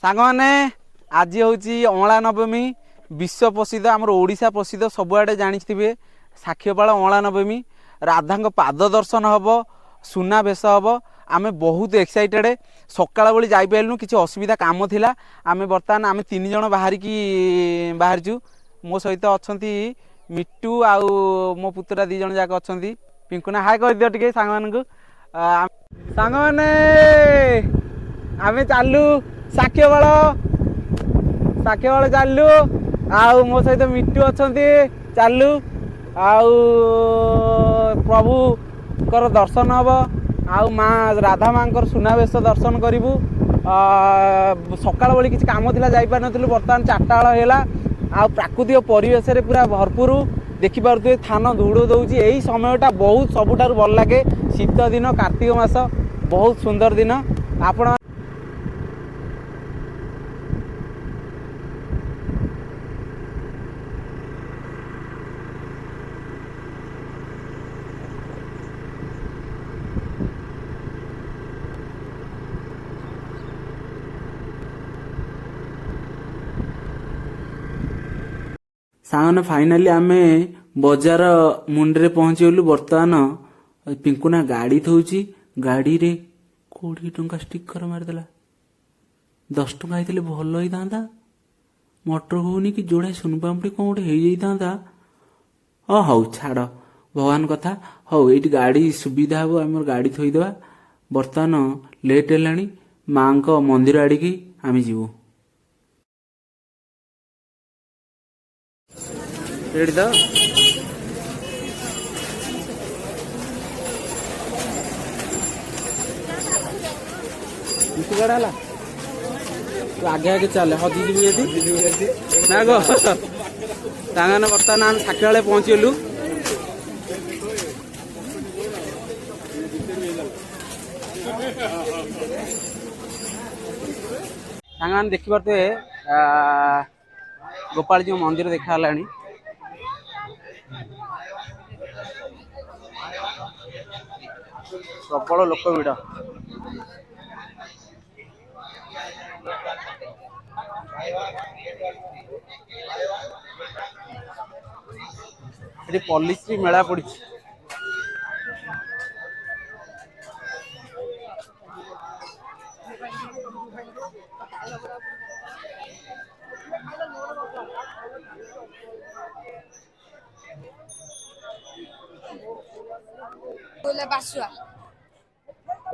सांग मैंने आज हूँ अँला नवमी विश्व प्रसिद्ध आमर ओडिशा प्रसिद्ध सबुआडे जाथे साक्षीपाल अँला नवमी राधा पाद दर्शन हम सुना बेश हम आम बहुत एक्साइटेड सकाळ बेली जापारू किसी असुविधा कम थिला आम बर्तमान आम 3 जन बाहरीचु मो सहित अच्छा मिट्टू आउ मो पुतरा 2 जन जाक अच्छा पिंकुना हाय कर दियो टिके सांग मानू सांग मैंने आम चालू साक्षीपाल चालू आउ मो सहित मिट्टू अच्छा चालू आउ प्रभु कर दर्शन हम आउ माँ राधा माँ सुनावेश दर्शन करूँ सकाळ बेली किसी कम थी जापार नु बर्तमान 4टा बेल है आ प्राकृतिक परिवेश पूरा भरपूर देखिपे थान धूड़ दौर यही समयटा बहुत सबुठ भल लगे शीत दिन कार्तिक मास बहुत सुंदर दिन आपण सांगने फाइनाली आम बजार मुंडे पहुंचीगलु बर्तमान पिंकुना गाड़ी थोची गाड़ी रे 20 टंका स्टिकर मारदेला 10 टंका होते भल होता मटर होनी कि जोड़े सुनपामुड़ी कौन गोटे हो हौ छाड़ भगवान कथा हौ ये गाड़ी सुविधा हम आम गाड़ी थोईदेवा बर्तमान लेट है माँ मंदिर आड़ की आम जीवु रेडी तो गाड़ा तू आगे आगे चले हजिजी ना गो तांगाने बर्तमान आम साक्षी बेले पहुँचीगलु तांगाने देखिपे गोपाल जी मंदिर देखा प्रबल लोक भिड़ ये पॉलिस मेला पड़ी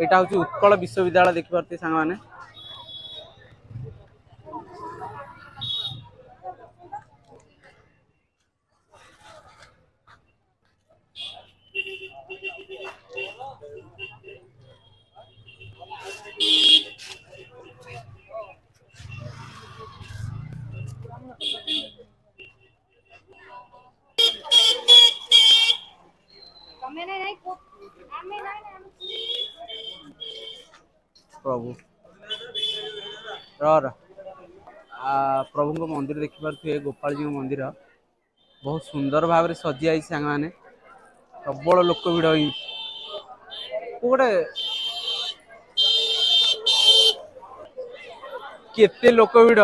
यहाँ हूँ उत्कल विश्वविद्यालय देखिपे सांग मैंने प्रभु प्रभु मंदिर देखिपे गोपाल जी मंदिर बहुत सुंदर भाव में सजी आई सांग मैंने प्रबल लोक भिड़ गोटे केते लोक भिड़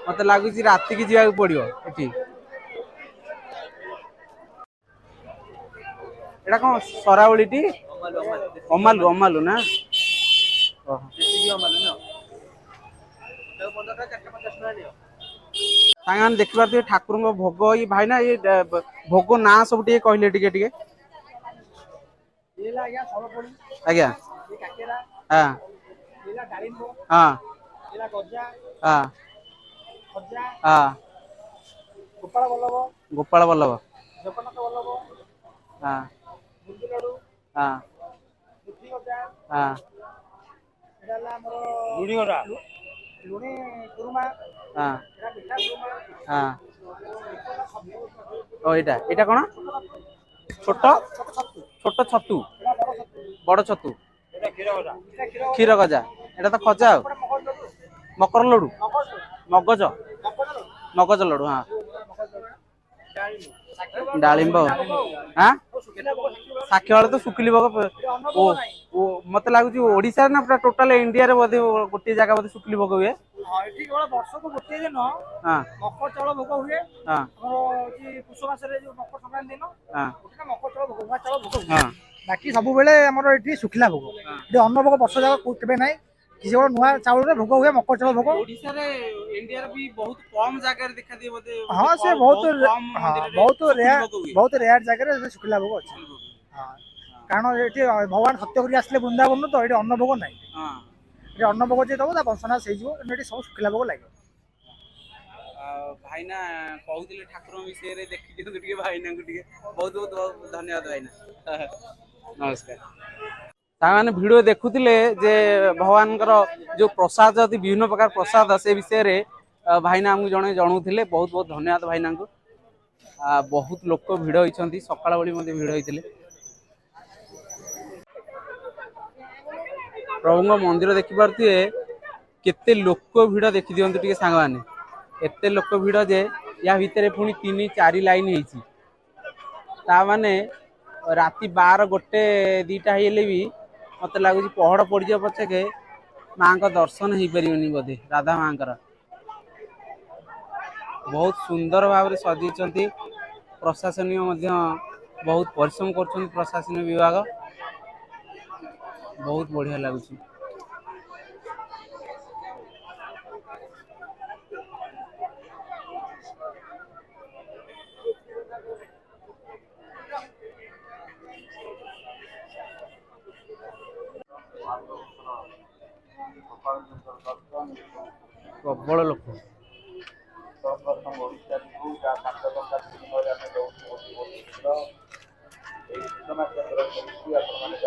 मत लगुच राति की जावाक पड़ो ये कौन सरावली अमालु अमालु ना सांग देखिपे ठाकुर भोग ये भाई ना ये भोग ना सब कहले टिके आज्ञा हाँ हाँ हाँ हाँ गोपाल बल्लभ हाँ हाँ हाँ हाँ ओ एटा कौन छोट छोट छतु बड़ छतु क्षीर गजा एटा तो खजा मकर लडू मगज मगज लडू हाँ डालिंब हाँ साक्षी वाले तो सुखिली भोग मत लगुच ओडिशा ना पूरा टोटाल इंडिया रे बोधे गोटे जगह बोधे सुखिली भोग हुए हाँ ये केवल वर्ष को गोटे दिन हाँ मकर चाउल भोग हुए हाँ पुष मासरे जो मकर संक्रांति दिन हाँ गोटे मकर चाउल भोग हुआ चाउल भोग हुए हाँ बाकी सब बेले आमर ये सुखिला भोग ये अन्न भोग वर्ष जाक केवे ना केवल नुआ चाउल भोग हुए मकर चाउल भोग ओडिशा रे इंडिया रे भी बहुत कम जगह रे देखा दिए बोधे हाँ से बहुत रेयर जगह सुखिला भोग अच्छे हाँ कारण ये भगवान सत्य कर आसले वृंदावन तो ये अन्न भोग ना हाँ ये अन्न भोग जी दब वंशनाश हो सब सुखिला भोग लगे भाईना कहूले ठाकुर विषय रे देखि दियंतु टिके भाईना को टिके बहुत बहुत धन्यवाद भाईना नमस्कार ताने वीडियो देखुतिले जे भगवान जो प्रसाद जदि विभिन्न प्रकार प्रसाद से विषय रे भाईना हमकु जणे जणुथिले बहुत बहुत धन्यवाद भाईना को बहुत लोक भिड़ होइछंती सकाळ बळी मध्ये भिड़ होइतिले प्रभु मंदिर देखि पारथिए केते लोक भिड़ देखि दियंतु टिके सांग माने एते लोक भिड़ जे या भितरे पुणी 3-4 लाइन हेछि ता माने राति 12 गोटे 2टा हेले भी मत लगुच पहड़ पड़ जा पछके माँ का दर्शन हो पारे बोधे राधा माँ बहुत सुंदर भाव सजी प्रशासन बहुत परिश्रम कर प्रशासन विभाग बहुत बढ़िया लगुच प्रबल लोक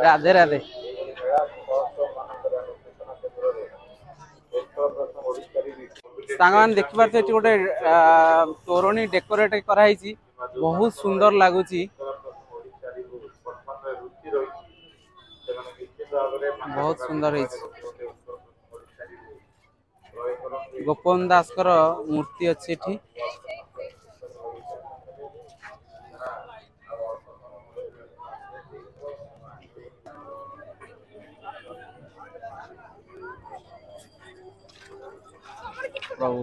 राधे राधे सांग देखि पारे गोटे तोरणी डेकोरेट कराई बहुत सुंदर लगुच बहुत सुंदर है गोपन दास मूर्ति अच्छी एठी प्रभु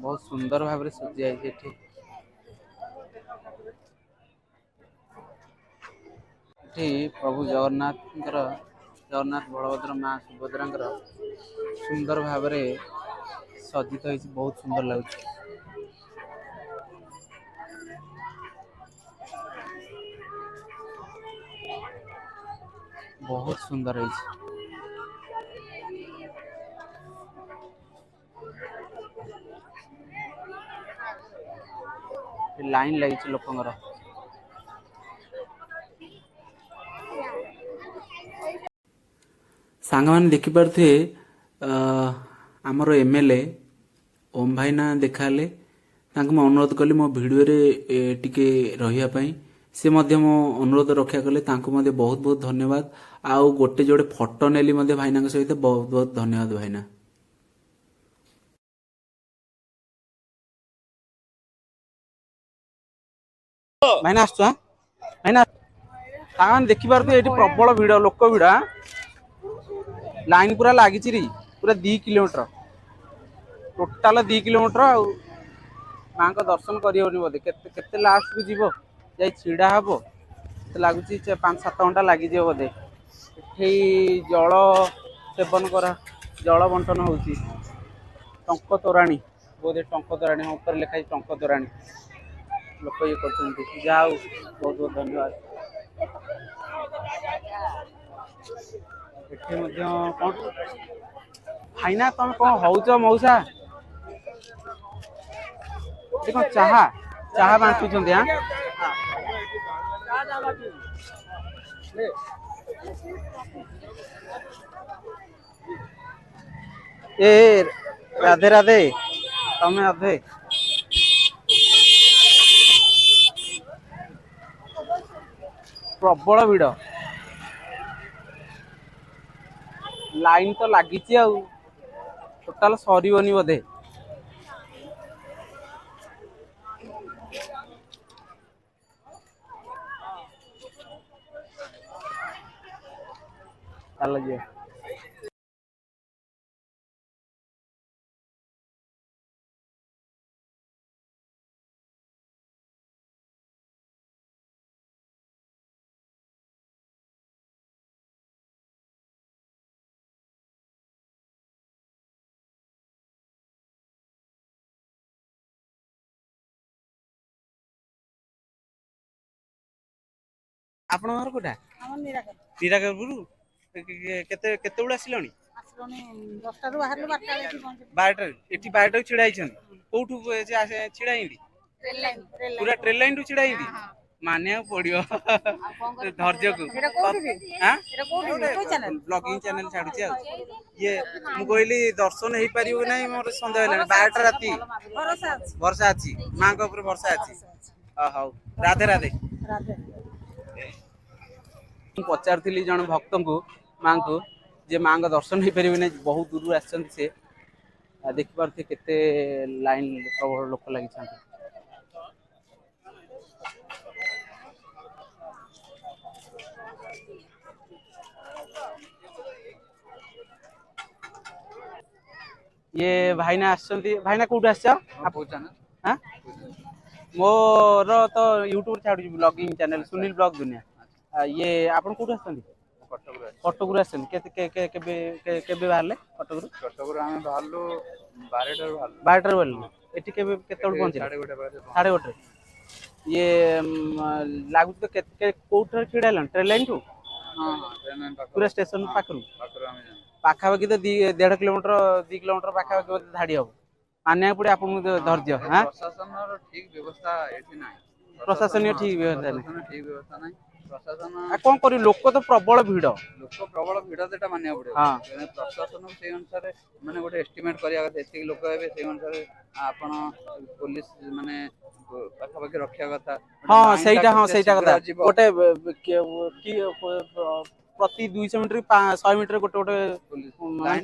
बहुत सुंदर भाव में सजी आई प्रभु जगन्नाथ जगन्नाथ बलभद्र माँ सुभद्रा सुंदर भाव में सज्जित हो बहुत सुंदर लगे बहुत सुंदर है लाइन लगी लोकंर सांग मैंने देखिपे आमर एमएलए ओम भाईना देखाले मैं अनुरोध कली मो भिडियो टिके रही से मो अनुरोध रक्षा कले बहुत बहुत धन्यवाद आउ गोटे जोड़े फोटो नेली भाईना सहित बहुत बहुत धन्यवाद भाईना भाईना आसु भाईना तान देखि पारथि एठी प्रबल भिड़ लोक भिड़ लाइन पूरा लागी पूरा 2 किलोमीटर टोटाल 2 किलोमीटर आ माँ का दर्शन करियोनी बोधे केते लास्ट को जीवो जाई छिड़ा हबो तो लगुच 5-7 घंटा लगी बोधे ये जल सेवन करा जल बंटन हो टंक तोराणी बोधे टंक तोराणी ऊपर लिखाई टंक तोराणी लोक ये कर जा बहुत बहुत धन्यवाद कौन भाईना तुम कौन हौच मौसा कौन चाहा चाहा बांटुंट हाँ ए राधे राधे तमें अधे प्रबल भिड़ लाइन तो लगी ଟୋଟାଲ ସରିବନି ବୋଧେ। ଚାଲ ଯିବା। ଆପଣଙ୍କ ଘର କୋଉଟା? ନିରାକରପୁର। କେତେବେଳେ ଆସିଲଣି? 10ଟାରୁ ବାହାରିଲୁ 12ଟା ବେଳେ ଏଠି ପହଞ୍ଚିଲୁ। 12ଟାରେ ଏଠି 12ଟାରେ ଛିଡ଼ା ହେଇଛନ୍ତି। କୋଉଠୁ ଛିଡ଼ା ହେଇନ୍ତି? ପୁରା ଟ୍ରେନ୍ ଲାଇନ୍ ରୁ ଛିଡ଼ା ହେଇନ୍ତି। ମାନିବାକୁ ପଡିବ ଧୈର୍ଯ୍ୟକୁ। ବ୍ଲଗିଂ ଚ୍ୟାନେଲ ଛାଡୁଛି ଆଉ। ଇଏ ମୁଁ କହିଲି ଦର୍ଶନ ହେଇପାରିବ ନାହିଁ, ମୋର ସନ୍ଦେହ ହେଲାଣି। 12ଟା ରାତି ବର୍ଷା ଅଛି, ମାଙ୍କ ଉପରେ ବର୍ଷା ଅଛି। ହଉ ରାଧେ ରାଧେ। ମୁଁ ପଚାରୁଥିଲି ଜଣେ ଭକ୍ତଙ୍କୁ ମାଙ୍କୁ ଯେ ମାଙ୍କ ଦର୍ଶନ ହେଇପାରିବେ ନାହିଁ, ବହୁତ ଦୂରରୁ ଆସିଛନ୍ତି ସେ। ଦେଖିପାରୁଥିବେ କେତେ ଲାଇନ୍ ପ୍ରବଳ ଲୋକ ଲାଗିଛନ୍ତି। ଇଏ ଭାଇନା ଆସିଛନ୍ତି। ଭାଇନା କୋଉଠୁ ଆସିଛ? ମୋର ତ ୟୁଟ୍ୟୁବରେ ଛାଡୁଛି ବ୍ଲଗିଂ ଚ୍ୟାନେଲ ସୁନୀଲ ବ୍ଲଗ ଦୁନିଆ। ଇଏ ଆପଣ କୋଉଠୁ ଆସିଛନ୍ତି? କଟକରୁ ଆସିଛନ୍ତି। କେବେ ବାହାରିଲେ କଟକରୁ? ଆମେ ବାହାରିଲୁ 12ଟାରୁ ବାହାରିଲୁ। 12ଟାରୁ ବାହାରିଲେ। ଏଠି କେତେବେଳେ ପହଞ୍ଚିଲେ? 1:30। ଇଏ ଲାଗୁଛି ତ କୋଉଠାରେ ଛିଡ଼ା ହେଲାଣି? ଟ୍ରେନ୍ ଲାଇନ୍ ଠୁ ପୁରା ଷ୍ଟେସନ ପାଖରୁ ପାଖାପାଖି ତ 1.5 କିଲୋମିଟର 2 କିଲୋମିଟର ପାଖାପାଖି ବୋଧେ ଧାଡି ହବ। ମାନିବାକୁ ପଡିବ ଆପଣଙ୍କୁ ଧୈର୍ଯ୍ୟ। ପ୍ରଶାସନର ଠିକ ବ୍ୟବସ୍ଥା ଏଠି ନାହିଁ। ପ୍ରଶାସନୀୟ ଠିକ ବ୍ୟବସ୍ଥା ନାହିଁ। ପ୍ରଶାସନ କଣ କରିବି, ଲୋକ ତ ପ୍ରବଳ ଭିଡ। ସେଟା ମାନିବାକୁ ପଡିବ। ପ୍ରଶାସନ ସେଇ ଅନୁସାରେ ମାନେ ଗୋଟେ ଏଷ୍ଟିମେଟ କରିବା କଥା, ଏତିକି ଲୋକ ହେବେ ସେଇ ଅନୁସାରେ ଆପଣ ପୋଲିସ ମାନେ ପାଖାପାଖି ରଖିବା କଥା। ସେଇଟା କଥା। ଗୋଟେ ପ୍ରତି 200 ମିଟର 100 ମିଟର ଗୋଟେ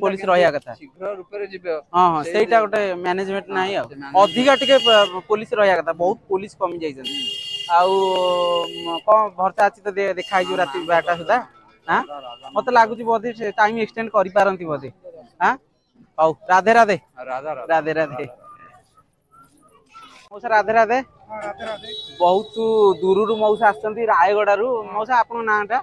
ପୋଲିସ ରହିବା କଥା। ଶୀଘ୍ର ରୂପରେ ଯିବେ। ସେଇଟା ଗୋଟେ ମ୍ୟାନେଜମେଣ୍ଟ ନାହିଁ ଆଉ। ଅଧିକା ଟିକେ ପୋଲିସ ରହିବା କଥା। ବହୁତ ପୋଲିସ କମି ଯାଇଛନ୍ତି। ଆଉ କଣ ଭରସା ଅଛି ତ ଦେଖା ହେଇଯିବ ରାତି 12ଟା ସୁଦ୍ଧା। ମତେ ଲାଗୁଛି ବୋଧେ ଟାଇମ ଏକ୍ସଟେଣ୍ଡ କରିପାରନ୍ତି ବୋଧେ। ହଉ ରାଧେ ରାଧେ। ରାଧେ ରାଧେ। ମଉସା ରାଧେ ରାଧେ। ବହୁତ ଦୂରରୁ ମଉସା ଆସିଛନ୍ତି, ରାୟଗଡାରୁ। ମଉସା ଆପଣଙ୍କ ନାଁ ଟା?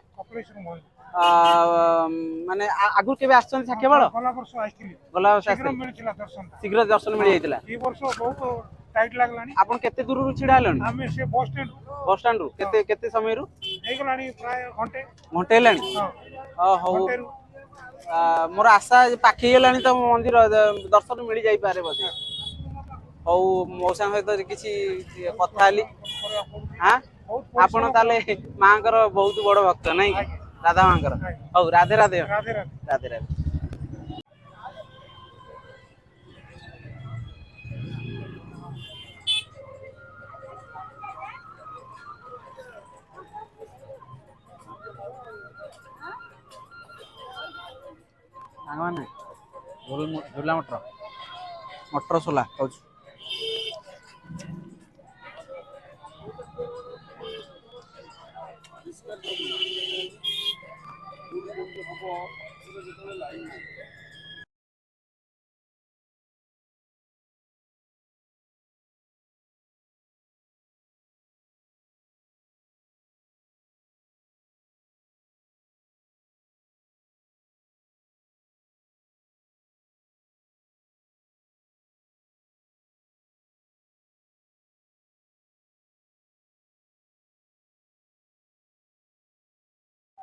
ମାନେ ଆଗରୁ କେବେ ଆସିଛନ୍ତି ସାକ୍ଷୀଗୋପାଳ? ଗଲା ବର୍ଷ ଆସିଥିଲି। ଗଲା ବର୍ଷ ମିଳିଥିଲା ଦର୍ଶନ। ଶୀଘ୍ର ଦର୍ଶନ ମିଳିଯାଇଥିଲା। ଏ ବର୍ଷ ବହୁତ ଟାଇଟ୍ ଲାଗିଲାଣି। ଆପଣ କେତେ ଦୂରରୁ ଛିଡା ହେଲେଣି? ଆମେ ସେ ବସ୍ ଷ୍ଟାଣ୍ଡରୁ କେତେ ସମୟରୁ? ହେଇଗଲାଣି ପ୍ରାୟ ଘଣ୍ଟେ ହେଲାଣି। ହଉ ମୋର ଆଶା ପାଖେଇ ଗଲାଣି ତ ମନ୍ଦିର ଦର୍ଶନ ମିଳିଯାଇପାରେ ବୋଧେ। ହଉ ମଉସାଙ୍କ ସହିତ କିଛି କଥା ହେଲି। ଆପଣ ତାହେଲେ ମାଙ୍କର ବହୁତ ବଡ ଭକ୍ତ ନାଇଁ କି? ରାଧା ମାଙ୍କର। ହଉ ରାଧେ ରାଧେ। ରାଧେ ରାଧେ। ସାଙ୍ଗମାନେ ଝୋଲା ମଟର ସୋଲା ଖାଉଛୁ।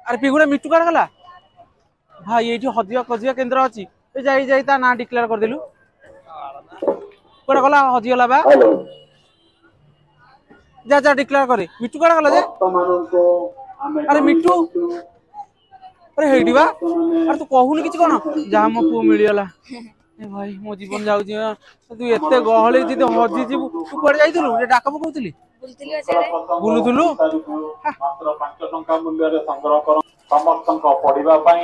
ଆରେ ପିଗୁଡା ମିଟୁ କାର୍ଡ ଗଲା। ଭାଇ ଏଇଠି ହଜିବା ଖୋଜିବା କେନ୍ଦ୍ର ଅଛି। ଯାଇ ତା ନାଁ ଡିକ୍ଲେୟାର କରିଦେଲୁ। କୁଆଡେ ଗଲା? ହଜିଗଲା ବା। ଯା ଡିକ୍ଲେୟାର କରେ। ମିଟୁ କୁଆଡେ ଗଲା ଯେ? ଆରେ ମିଟୁ, ଆରେ ହେଇଠି ବା। ଆରେ ତୁ କହୁନି କିଛି କଣ? ଯାହା ମୋ ପୁଅ ମିଳିଗଲା। ଭାଇ ମୋ ଜୀବନ ଯାଉଛି। ତୁ ଏତେ ଗହଳି ଯଦି ହଜିଯିବୁ। ତୁ କୁଆଡେ ଯାଇଥିଲୁ? ଡାକ ପକଉଥିଲି। ବୁଲୁଥିଲୁ? ମାତ୍ର 5 ଟଙ୍କା ମୂଲ୍ୟରେ ସଂଗ୍ରହ କର ସମସ୍ତଙ୍କ ପଢିବା ପାଇଁ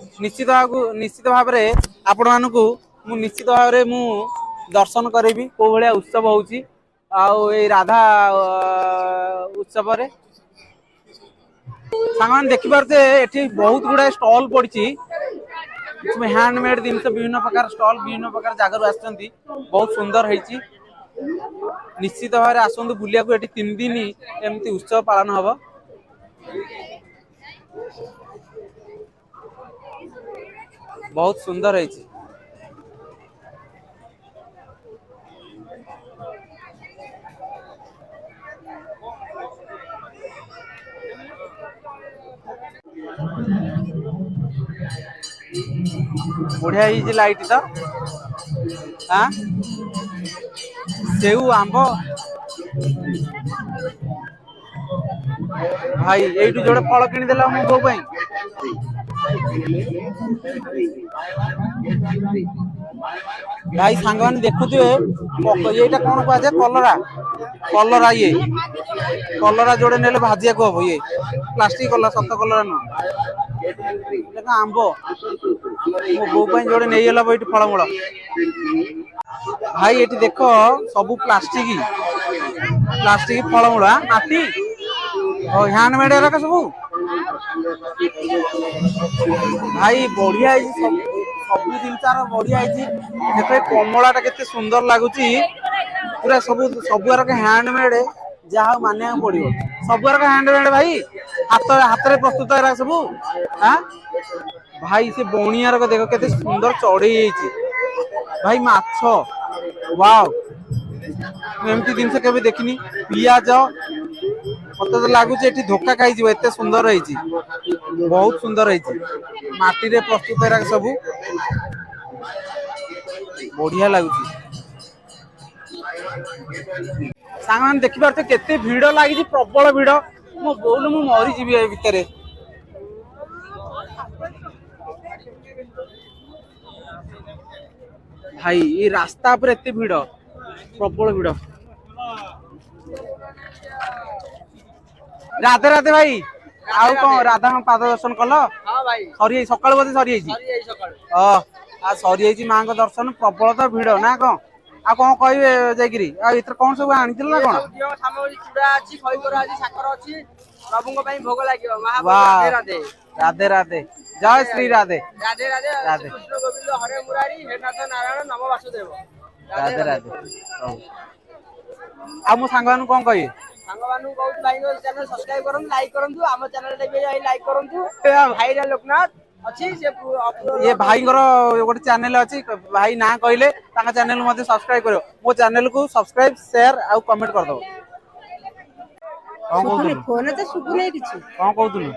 निश्चित भाव में आपण मानू मु निश्चित भाव में मु दर्शन करेबी को भाया उत्सव होउची आउ ए राधा उत्सव रे सामान देखि पारते एठी बहुत गुडा स्टॉल पड़ी हैंडमेड जिनस विभिन्न प्रकार स्टॉल विभिन्न प्रकार जगह आसछंती बहुत सुंदर होईची निश्चित भाव में आसतु बुलिया को 3 दिन एमती उत्सव पालन हम बहुत सुंदर है बढ़िया ही लाइट तो हाँ सेऊ आंब भाई ये जोड़े फल किदेला मो बो भाई सांग मैंने देखुए ये कौन कह कलरा कलरा ये कलरा जोड़े ने भाजिया को हम ये प्लास्टिक कलर सत कलरा नुह आंब मो बो जोड़े नहीं गला ये फलमूल भाई ये देख सब प्लास्टिक फलमूल माटी हैंडमेड है सब भाई बढ़िया सब जिनस बढ़िया देख कमला के सुंदर लगुच पूरा सब हैंडमेड जहाँ मानिया पड़ो सब हैंडमेड भाई हाथ में प्रस्तुत है सब हाँ भाई से बणियार देख के सुंदर चढ़ई भाई माछ वाव एमती जिनस के देखनी पियाज मत तो लगुच धोखा खाई एत सुंदर रही बहुत सुंदर रही माटी रे प्रस्तुत है सब बढ़िया लगुच सांग मैंने देखी पार्थ केते भिड़ लगी प्रबल भिड़ मो बोल मु मरी जीवी ए भितर भाई ये रास्ता पर एते भिड़ प्रबल भिड़ राधे राधे भाई आउ कौन राधा पाद दर्शन कल सरी सकाल बोधे सरी सरी माँ का दर्शन प्रबल तो भिड़ ना कौन आ कौन कहे जाकि कौन सब आनी ना कौन राधे राधे जय श्री राधे राधे राधे राधे राधे आ मो सांग मान कौन कहे चैनल सब्सक्राइब करन लाइक करंतु हम चैनल लाइक करंतु भाई लोकनाथ अच्छी से ये भाई गोटे चैनल अच्छी भाई ना कहले चैनल मते सब्सक्राइब करो मो चैनल को सब्सक्राइब शेयर आ कमेंट कर दो फोन तो सुबुले किछि कौन कहतुलु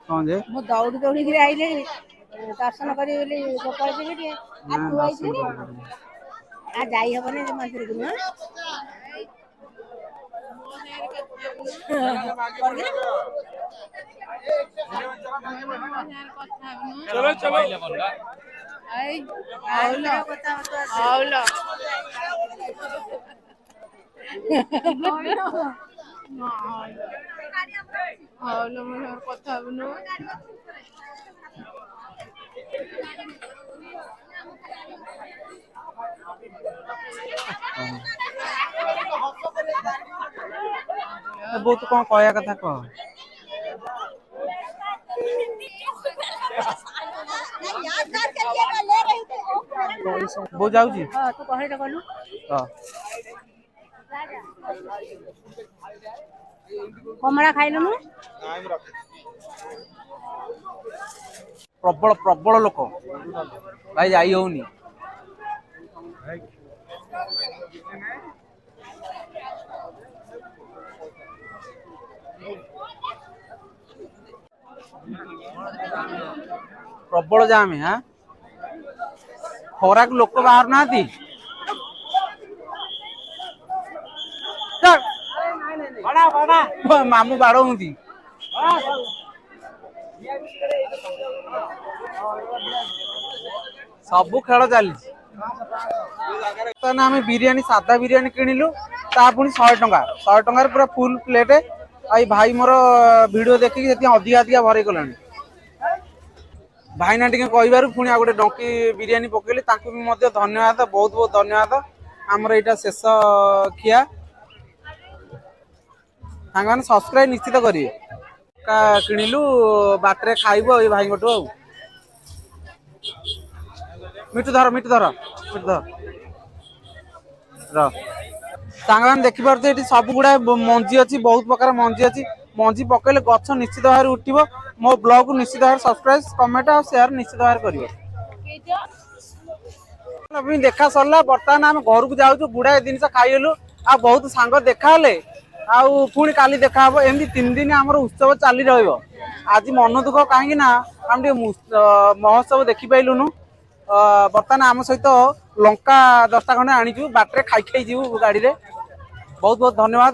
कौन जे मो दौड़ी दौड़ी के आइले दर्शन करी बोली गोपाल जी के आ तू आइछी आ जाई हबने मंदिर को ना चलो चलो आई आउला आउला आउला मन কথা বনো बहुत कौन कहया कथा कह वो जाऊँ हां तू कहै त कहलु कमला खाइलनु प्रबल प्रबल लोक भाई जाई होनी प्रबल जाम है हाँ खराक लोक बाहर ना मामू बाड़ हूँ सब खेल चली आम बिरियानी सादा बिरियानी किणिलु ता पुणी 100 टंका पूरा फुल प्लेट आई भाई मोर वीडियो देखिक से अधिका अधिका भरे गलानी भाईना टिके कहबार पुणी आ गोटे डंकी बिरियानी पकेली तांकु भी मध्य धन्यवाद बहुत बहुत धन्यवाद आमर यहाँ शेष खिया सामान सब्सक्राइब निश्चित करिए किणिलु बाटर खाइबु ये भाई गोटू मिठू धर मिठू धर मिठू धर सामान देखिपे ये सब गुड़ा मंजी अच्छी बहुत प्रकार मंजी अच्छी मंजी पकेले गछ निश्चित भाव उठिबो मो ब्लॉग को निश्चित भाव सब्सक्राइब कमेंट और शेयर निश्चित भाव करियो देखा सरला बर्तमान आम घर को जाऊँ गुड़ाए जिन खाइलु आ बहुत सांग देखा पुणी काली देखा हम एमती 3 दिन आम उत्सव चली रज मन दुख कहीं आम महोत्सव देखी पाइलुनु बर्तमान आम सहित लंका 10टा खंडे आनीचु बाटर खाई खाई जीवु गाड़ी रे बहुत बहुत धन्यवाद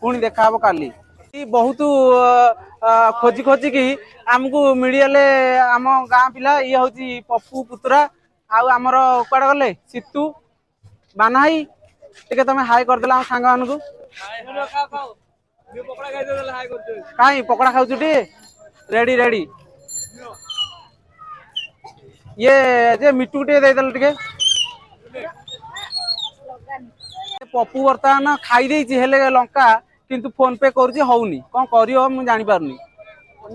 पुणी देखा काली बहुत खोजी खोजी की आमको मिलगले आम गाँ पिला ये हूँ पप्पू पुतुरा आमर कुआड़े गले सीतू बानाई टे तुम हाई करदेला आम सांग मान को कहीं पकड़ा खाऊ टे रेडी रेडी ये जे मिट्टू टे देदेल टे पप्पू बर्तमान खाई देछि हेले लंका किंतु फोन पे करुछि होउनी कोन करियो मु जानि पारुनी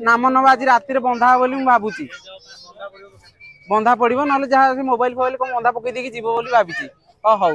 नाम नबा आज राति रे बंधा बोली मु भाबुछि बंधा पड़िबो नले जहा मोबाइल फोबाइल को बंधा पकई देकी जीवो बोली भाबिछि हौ